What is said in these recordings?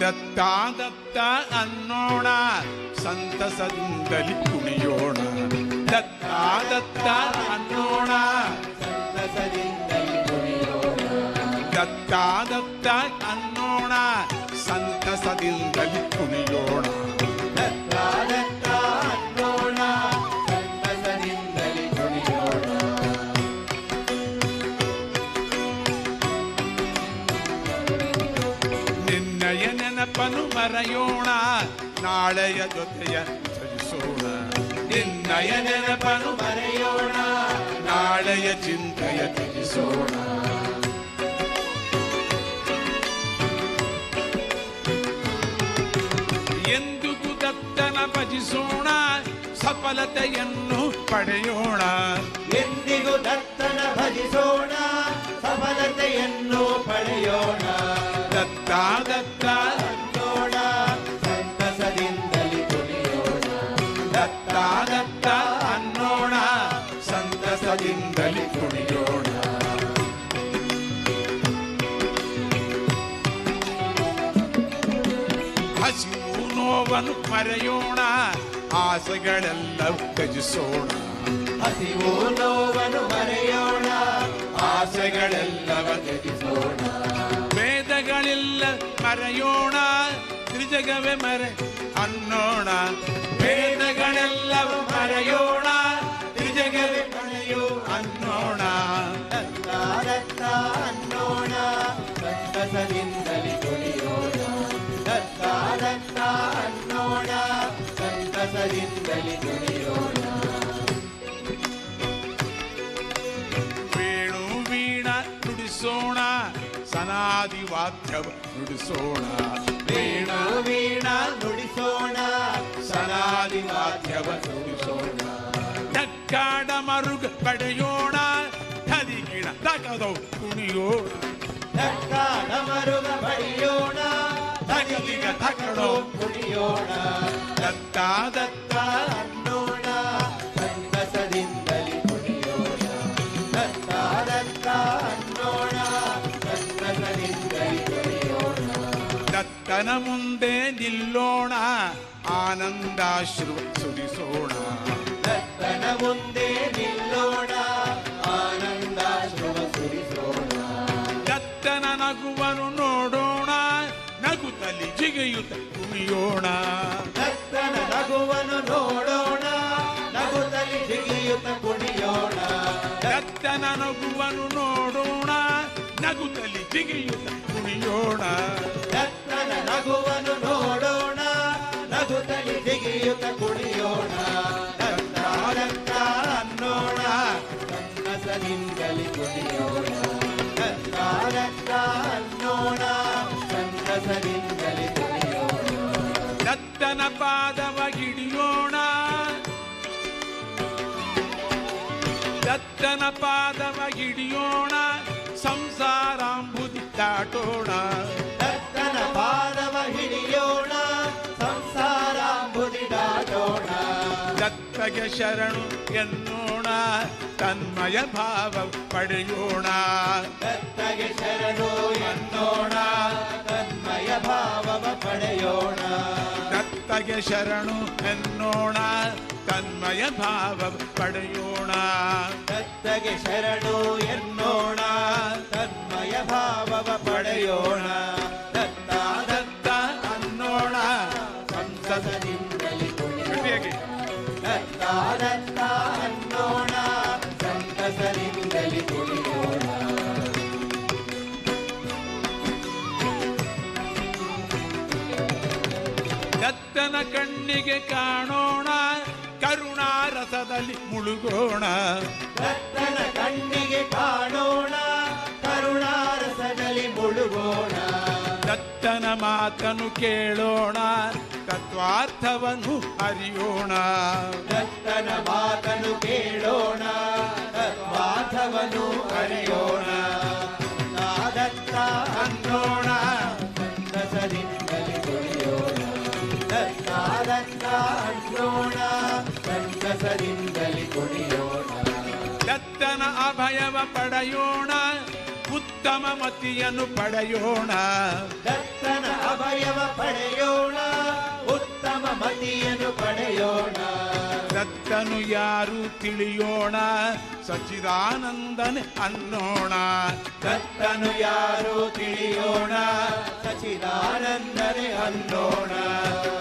ದತ್ತ ದತ್ತ ಅನ್ನೋಣ, ಸಂತಸದಿಂದಲಿ ಕುಣಿಯೋಣ. ದತ್ತ ದತ್ತ ಅನ್ನೋಣ, ಸಂತಸದಿಂದಲಿ ಕುಣಿಯೋಣ. ದತ್ತ ದತ್ತ ಅನ್ನೋಣ, ಸಂತಸದಿಂದಲಿ ಕುಣಿಯೋಣ. ದತ್ತ ದತ್ತ ಅನ್ನೋಣ, ಸಂತಸದಿಂದಲಿ ಕುಣಿಯೋಣ. ನಿನ್ನಯ ನೆನಪನು ಮರೆಯೋಣ, ನಾಳೆಯ ಜೊತೆಯ ಚಲಿಸೋಣ. ನಿನ್ನಯ ನೆನಪನು ಮರೆಯೋಣ, ನಾಳೆಯ ಚಿಂತೆಯ ತ್ಯಜಿಸೋಣ. ಎಂದಿಗೂ ದತ್ತನ ಭಜಿಸೋಣ, ಸಫಲತೆಯನ್ನು ಪಡೆಯೋಣ. ಎಂದಿಗೂ ದತ್ತನ ಭಜಿಸೋಣ, ಸಫಲತೆಯನ್ನು ಪಡೆಯೋಣ. ದತ್ತ ದತ್ತ ಅನ್ನೋಣ, ಸಂತಸದಿಂದಲಿ ಕುಣಿಯೋಣ. ದತ್ತ ದತ್ತ ಅನ್ನೋಣ, ಸಂತಸದಿಂದಲಿ ಕುಣಿಯೋಣ. ಹಸಿವು ನೋವನ್ನು ಮರೆಯೋಣ, ಆಸೆಗಳೆಲ್ಲವೂ ತ್ಯಜಿಸೋಣ. ಹಸಿವು ನೋವನ್ನು ಮರೆಯೋಣ, ಆಸೆಗಳೆಲ್ಲವ ತ್ಯಜಿಸೋಣ. ವೇದಗಳಿಲ್ಲ ಮರೆಯೋಣ, ತ್ರಿಜಗವೇ ಮರೆ ಅನ್ನೋಣ. ವೇದಗಳೆಲ್ಲವ ಮರೆಯೋಣ, ತ್ರಿಜಗವೇ ಮರೆಯೋ ಅನ್ನೋಣ. ದತ್ತ ದತ್ತ ಅನ್ನೋಣ, ಸಂತಸದಿಂದಲಿ ಕುಣಿಯೋಣ. ದತ್ತ ದತ್ತ ಅನ್ನೋಣ, ಸಂತಸದಿಂದಲಿ ಕುಣಿಯೋಣ. ವೇಣು ವೀಣ ನುಡಿಸೋಣ, ಸನಾದಿ ವಾದ್ಯವ ನುಡಿಸೋಣ. ವೇಣು ವೀಣ ನುಡಿಸೋಣ, ಸನಾದಿ ವಾದ್ಯವ ನುಡಿಸೋಣ. ಡಕ್ಕಾಡ ಮರುಗ ಪಡೆಯೋಣ, ಹರಿಗಿಣ ತಗದೌ ಕುಣಿಯೋಣ. ದಕ್ಕಾಡ ಮರುಗ ಬಡಿಯೋಣ, ತಗದಿಗ ತಗಡೋ ಕುಣಿಯೋಣ. ದತ್ತ ದತ್ತ ಅನ್ನೋಣ, ಸಂತಸದಿಂದಲಿ ಕುಣಿಯೋಣ. ದತ್ತ ದತ್ತ ಅನ್ನೋಣ, ಸಂತಸದಿಂದಲಿ ಕುಣಿಯೋಣ. ದತ್ತನ ಮುಂದೆ ನಿಲ್ಲೋಣ, ಆನಂದಾಶ್ರು ಸುರಿಸೋಣ. ದತ್ತನ ಮುಂದೆ ನಿಲ್ಲೋಣ, ಆನಂದಾಶ್ರುವ ಸುರಿಸೋಣ. ದತ್ತನ ನಗುವನು ನೋಡೋಣ, ನಗುತ್ತಲಿ ಜಿಗಿಯುತ್ತ ಕುಣಿಯೋಣ. ದತ್ತನ ನಗುವನ್ನು ನೋಡೋಣ, ನಗುತ್ತಲಿ ಜಿಗಿಯುತ್ತ ಕುಣಿಯೋಣ. ದತ್ತನ ನಗುವನು ನೋಡೋಣ, ನಗುತ್ತಲಿ ಜಿಗಿಯುತ್ತ ಕುಣಿಯೋಣ. ದತ್ತನ ನಗುವನ್ನು ನೋಡೋಣ, ನಗುತ್ತಲಿ ಜಿಗಿಯುತ್ತ ಕುಣಿಯೋಣ. ದತ್ತ ದತ್ತ ಅನ್ನೋಣ, ಸಂತಸದಿಂದಲಿ ಕುಣಿಯೋಣ. ದತ್ತ ದತ್ತ ಅನ್ನೋಣ, ಸಂತಸದಿಂದಲಿ ಕುಣಿಯೋಣ. ದತ್ತನ ಪಾದವ ಹಿಡಿಯೋಣ, ದತ್ತನ ಪಾದವ ಹಿಡಿಯೋಣ, ಸಂಸಾರಾಂಬುದಿ ದಾಟೋಣ. ದತ್ತನ ಪಾದವ ಹಿಡಿಯೋಣ, ಸಂಸಾರಾಂಬುದಿ ದಾಟೋಣ. ದತ್ತಗೆ ಶರಣು ಎನ್ನೋಣ, ತನ್ಮಯ ಭಾವ ಪಡೆಯೋಣ. ದತ್ತಗೆ ಶರಣು ಎನ್ನೋಣ, ತನ್ಮಯ ಭಾವವ ಪಡೆಯೋಣ. ದತ್ತಗೆ ಶರಣು ಎನ್ನೋಣ, ತನ್ಮಯ ಭಾವ ಪಡೆಯೋಣ. ದತ್ತಗೆ ಶರಣು ಎನ್ನೋಣ, ತನ್ಮಯ ಭಾವವ ಪಡೆಯೋಣ. ದತ್ತ ದತ್ತ ಅನ್ನೋಣ, ಸಂತಸದಿಂದಲಿ ಕುಣಿಯೋಣ. ಗಟ್ಟಿಯಾಗಿ. ದತ್ತ ದತ್ತ ಅನ್ನೋಣ, ಸಂತಸದಿಂದಲಿ ಕುಣಿಯೋಣ. ದತ್ತನ ಕಣ್ಣಿಗೆ ಕಾಣೋಣ, ಕರುಣಾರಸದಲ್ಲಿ ಮುಳುಗೋಣ. ದತ್ತನ ಕಣ್ಣಿಗೆ ಕಾಣೋಣ, ಕರುಣಾರಸದಲ್ಲಿ ಮುಳುಗೋಣ. ದತ್ತನ ಮಾತನು ಕೇಳೋಣ, ತತ್ವಾರ್ಥವನ್ನು ಅರಿಯೋಣ. ದತ್ತನ ಮಾತನು ಕೇಳೋಣ, ತತ್ವಾರ್ಥವನ್ನು ಅರಿಯೋಣ. ದತ್ತ ಅನ್ನೋಣ, ಸಂತಸದಿಂದಲಿ ಕುಣಿಯೋಣ. ದತ್ತ ದತ್ತ ಅನ್ನೋಣ, ಸಂತಸದಿಂದಲಿ ಕುಣಿಯೋಣ. ದತ್ತನ ಅಭಯವ ಪಡೆಯೋಣ, ಉತ್ತಮ ಮತಿಯನ್ನು ಪಡೆಯೋಣ. ದತ್ತನ ಅಭಯವ ಪಡೆಯೋಣ ಉತ್ತಮ ಮತಿಯನ್ನು ಪಡೆಯೋಣ ದತ್ತನು ಯಾರು ತಿಳಿಯೋಣ ಸಚ್ಚಿದಾನಂದನೆ ಅನ್ನೋಣ ದತ್ತನು ಯಾರು ತಿಳಿಯೋಣ ಸಚಿದಾನಂದನೆ ಅನ್ನೋಣ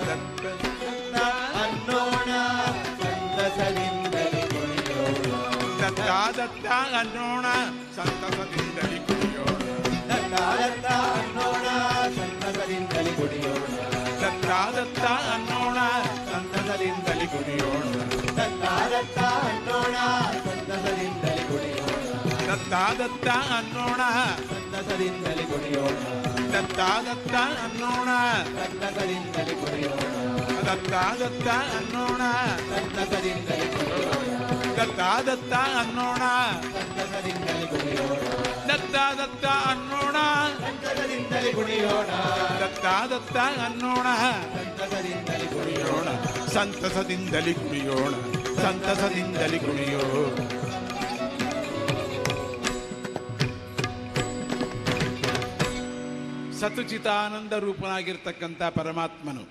ದತ್ತ ಅನ್ನೋಣ ಸಂತಸದಿಂದಲೇ ಕುಣಿಯೋಣ ದತ್ತ ದತ್ತ ಅನ್ನೋಣ ಸಂತಸದಿಂದಲೇ ಕುಣಿಯೋಣ ದತ್ತ ದತ್ತ ಅನ್ನೋಣ ಸಂತಸದಿಂದಲೇ ಕುಣಿಯೋಣ ದತ್ತ ದತ್ತ ಅನ್ನೋಣ ಸಂತಸದಿಂದಲೇ ಕುಣಿಯೋಣ ದತ್ತ ದತ್ತ ಅನ್ನೋಣ ಸಂತಸದಿಂದಲೇ ಕುಣಿಯೋಣ ದತ್ತ ದತ್ತ ಅನ್ನೋಣ ಸಂತಸದಿಂದಲೇ ಕುಣಿಯೋಣ ದತ್ತ ದತ್ತ ಅನ್ನೋಣ ಸಂತಸದಿಂದಲೇ ಕುಣಿಯೋಣ ದತ್ತ ದತ್ತ ಅನ್ನೋಣ ಸಂತಸದಿಂದಲೇ ಕುಣಿಯೋಣ ದತ್ತ ದತ್ತ ಅನ್ನೋಣ ಸಂತಸದಿಂದಲೇ ಕುಣಿಯೋಣ ದತ್ತ ದತ್ತ ಅನ್ನೋಣ ಸಂತಸದಿಂದಲೇ ಕುಣಿಯೋಣ ದತ್ತ ದತ್ತ ಅನ್ನೋಣ ಸಂತಸದಿಂದಲೇ ಕುಣಿಯೋಣ ಸಂತಸದಿಂದಲೇ ಕುಣಿಯೋಣ ಸಂತಸದಿಂದಲೇ ಕುಣಿಯೋಣ ಸತುಚಿತಾನಂದ ರೂಪನಾಗಿರ್ತಕ್ಕಂಥ ಪರಮಾತ್ಮನು